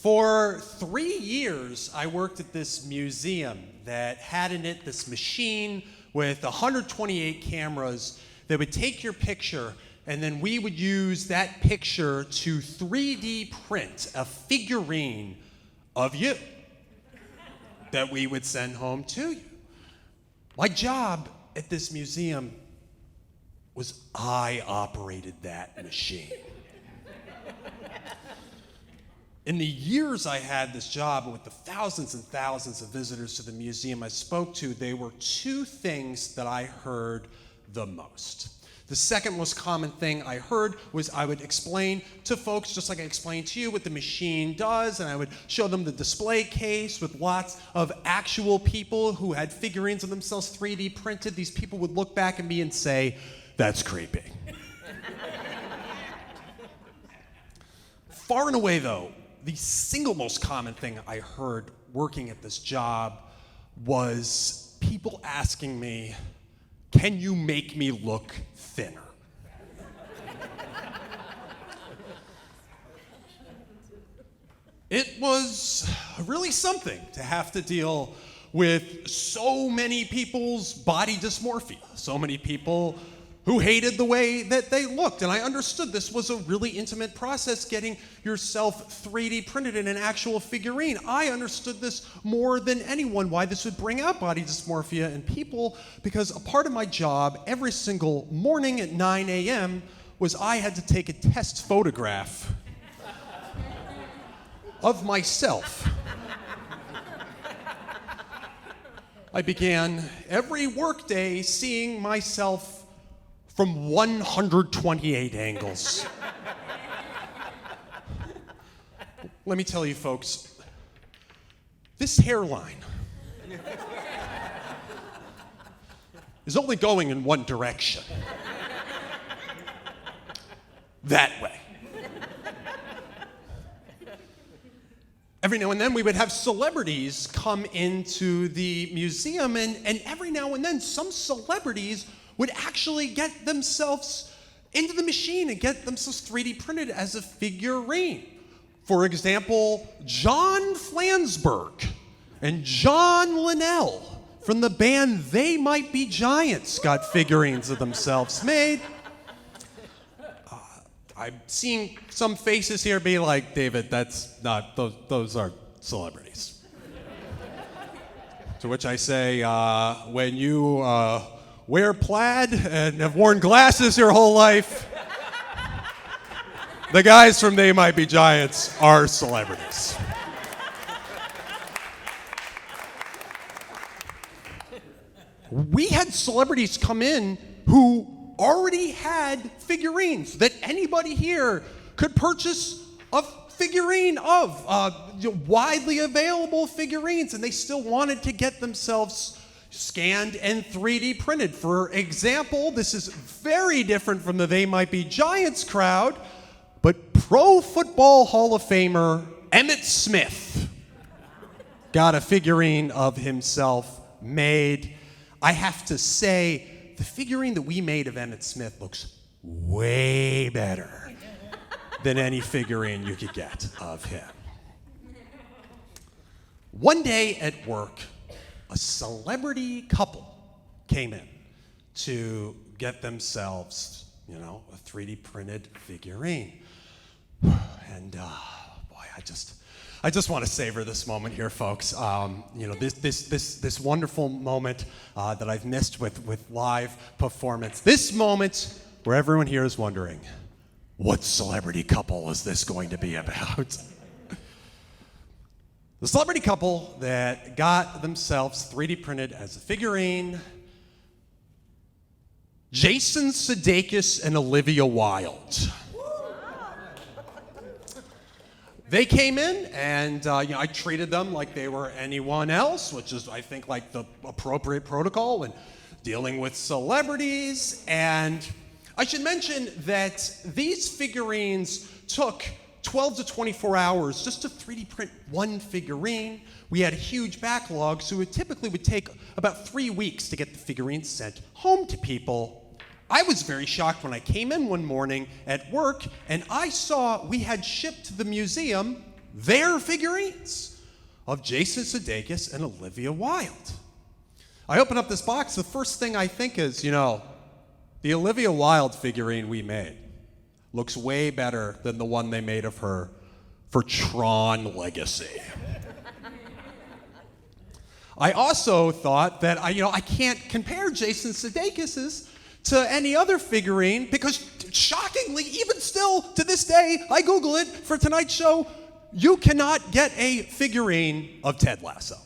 For 3 years, I worked at this museum that had in it this machine with 128 cameras that would take your picture, and then we would use that picture to 3D print a figurine of you that we would send home to you. My job at this museum was I operated that machine. In the years I had this job, and with the thousands and thousands of visitors to the museum I spoke to, there were two things that I heard the most. The second most common thing I heard was I would explain to folks, just like I explained to you, what the machine does, and I would show them the display case with lots of actual people who had figurines of themselves 3D printed. These people would look back at me and say, "That's creepy." Far and away, though, the single most common thing I heard working at this job was people asking me, "Can you make me look thinner?" It was really something to have to deal with so many people's body dysmorphia, so many people who hated the way that they looked. And I understood this was a really intimate process, getting yourself 3D printed in an actual figurine. I understood this more than anyone, why this would bring out body dysmorphia in people, because a part of my job every single morning at 9 a.m. was I had to take a test photograph of myself. I began every workday seeing myself from 128 angles. Let me tell you, folks, this hairline is only going in one direction. That way. Every now and then we would have celebrities come into the museum, and every now and then some celebrities would actually get themselves into the machine and get themselves 3D printed as a figurine. For example, John Flansburgh and John Linnell from the band They Might Be Giants got figurines of themselves made. I'm seeing some faces here be like, "David, that's not, those are celebrities." To which I say, when you wear plaid and have worn glasses your whole life, the guys from They Might Be Giants are celebrities. We had celebrities come in who already had figurines that anybody here could purchase a figurine of, widely available figurines, and they still wanted to get themselves scanned and 3D printed. For example, this is very different from the They Might Be Giants crowd, but Pro Football Hall of Famer Emmitt Smith got a figurine of himself made. I have to say, the figurine that we made of Emmitt Smith looks way better than any figurine you could get of him. One day at work, a celebrity couple came in to get themselves, a 3D printed figurine. And boy, I just want to savor this moment here, folks. This wonderful moment that I've missed with live performance. This moment where everyone here is wondering, what celebrity couple is this going to be about? The celebrity couple that got themselves 3D printed as a figurine, Jason Sudeikis and Olivia Wilde. They came in, and I treated them like they were anyone else, which is, I think, like the appropriate protocol when dealing with celebrities. And I should mention that these figurines took 12 to 24 hours just to 3D print one figurine. We had a huge backlog, so it typically would take about 3 weeks to get the figurines sent home to people. I was very shocked when I came in one morning at work and I saw we had shipped to the museum their figurines of Jason Sudeikis and Olivia Wilde. I open up this box, the first thing I think is, the Olivia Wilde figurine we made looks way better than the one they made of her for Tron Legacy. I also thought that I can't compare Jason Sudeikis's to any other figurine because, shockingly, even still to this day, I Google it for tonight's show, you cannot get a figurine of Ted Lasso.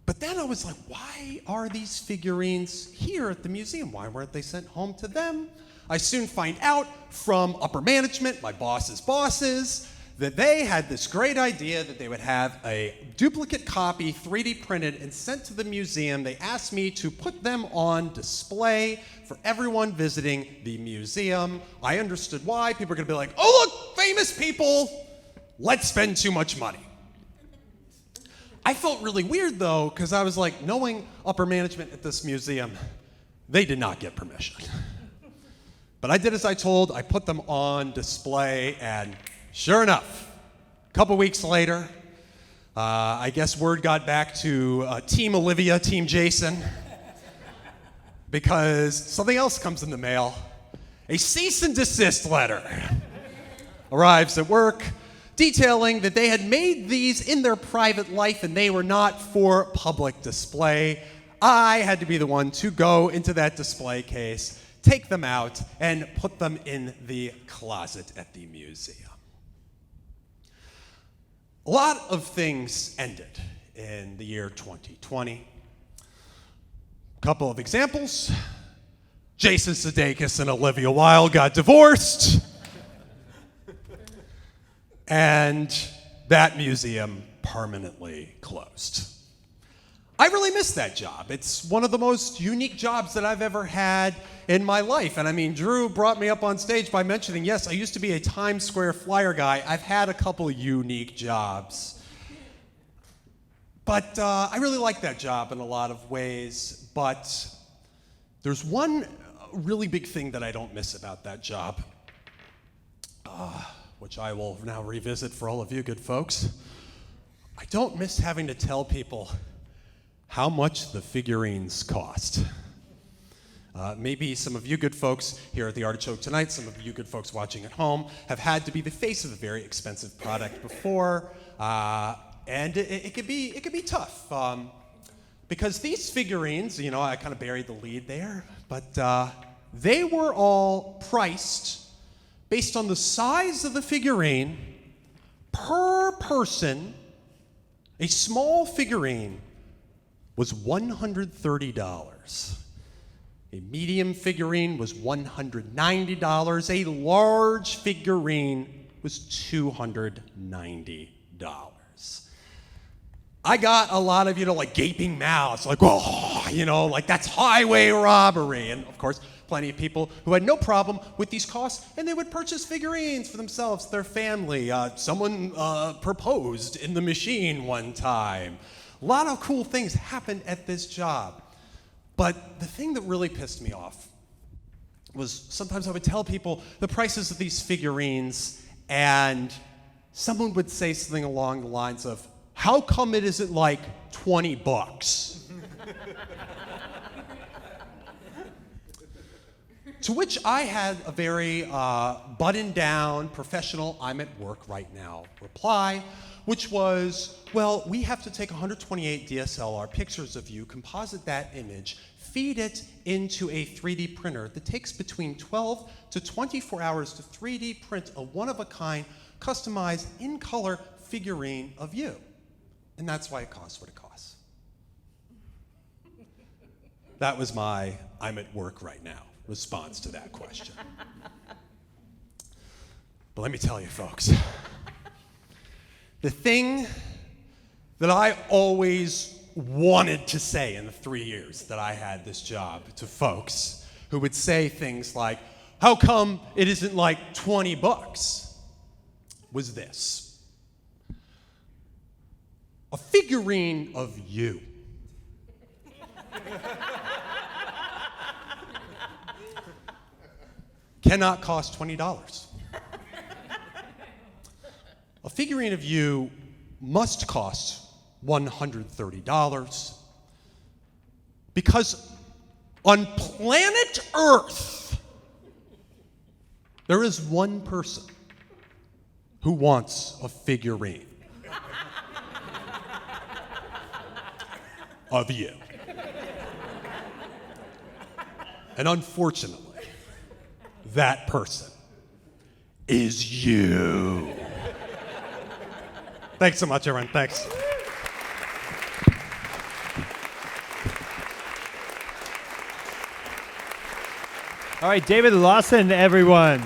But then I was like, why are these figurines here at the museum? Why weren't they sent home to them? I soon find out from upper management, my boss's bosses, that they had this great idea that they would have a duplicate copy 3D printed and sent to the museum. They asked me to put them on display for everyone visiting the museum. I understood why. People are going to be like, oh, look, famous people, let's spend too much money. I felt really weird, though, because I was like, knowing upper management at this museum, they did not get permission. But I did as I told. I put them on display, and sure enough, a couple weeks later, I guess word got back to Team Olivia, Team Jason, because something else comes in the mail. A cease and desist letter arrives at work detailing that they had made these in their private life and they were not for public display. I had to be the one to go into that display case, take them out, and put them in the closet at the museum. A lot of things ended in the year 2020. A couple of examples. Jason Sudeikis and Olivia Wilde got divorced. And that museum permanently closed. I really miss that job. It's one of the most unique jobs that I've ever had in my life. And I mean, Drew brought me up on stage by mentioning, yes, I used to be a Times Square flyer guy. I've had a couple unique jobs. But I really like that job in a lot of ways. But there's one really big thing that I don't miss about that job, which I will now revisit for all of you good folks. I don't miss having to tell people how much the figurines cost. Maybe some of you good folks here at the Artichoke tonight, some of you good folks watching at home, have had to be the face of a very expensive product before, and it could be tough. Because these figurines, I kind of buried the lead there, but they were all priced based on the size of the figurine per person. A small figurine was $130. A medium figurine was $190. A large figurine was $290. I got a lot of, gaping mouths, like, oh, like that's highway robbery. And of course, plenty of people who had no problem with these costs, and they would purchase figurines for themselves, their family. Someone proposed in the machine one time. A lot of cool things happened at this job. But the thing that really pissed me off was sometimes I would tell people the prices of these figurines, and someone would say something along the lines of, how come it isn't like $20? To which I had a very buttoned down, professional, I'm at work right now reply, which was, well, we have to take 128 DSLR pictures of you, composite that image, feed it into a 3D printer that takes between 12 to 24 hours to 3D print a one-of-a-kind, customized, in-color figurine of you. And that's why it costs what it costs. That was my I'm at work right now response to that question. But let me tell you, folks, the thing that I always wanted to say in the 3 years that I had this job to folks who would say things like, how come it isn't like $20, was this. A figurine of you cannot cost $20. figurine of you must cost $130 because on planet Earth, there is one person who wants a figurine of you. And unfortunately, that person is you. Thanks so much, everyone. Thanks. All right, David Lawson, everyone.